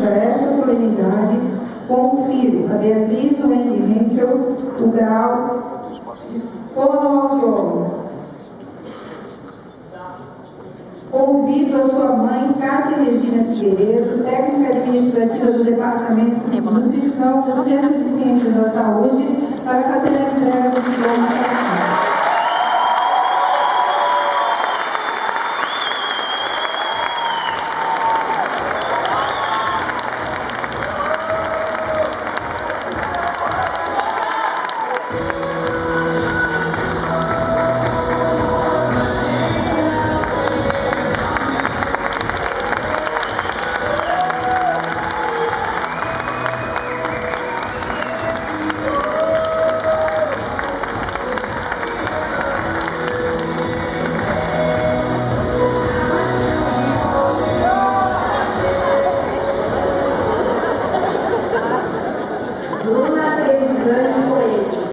a esta solenidade, confiro a Beatriz Wendy Henkels o grau de fonoaudióloga. Convido a sua mãe, Cátia Regina Figueiredo, técnica administrativa do Departamento de Nutrição do Centro de Ciências da Saúde, para fazer a entrega do diploma.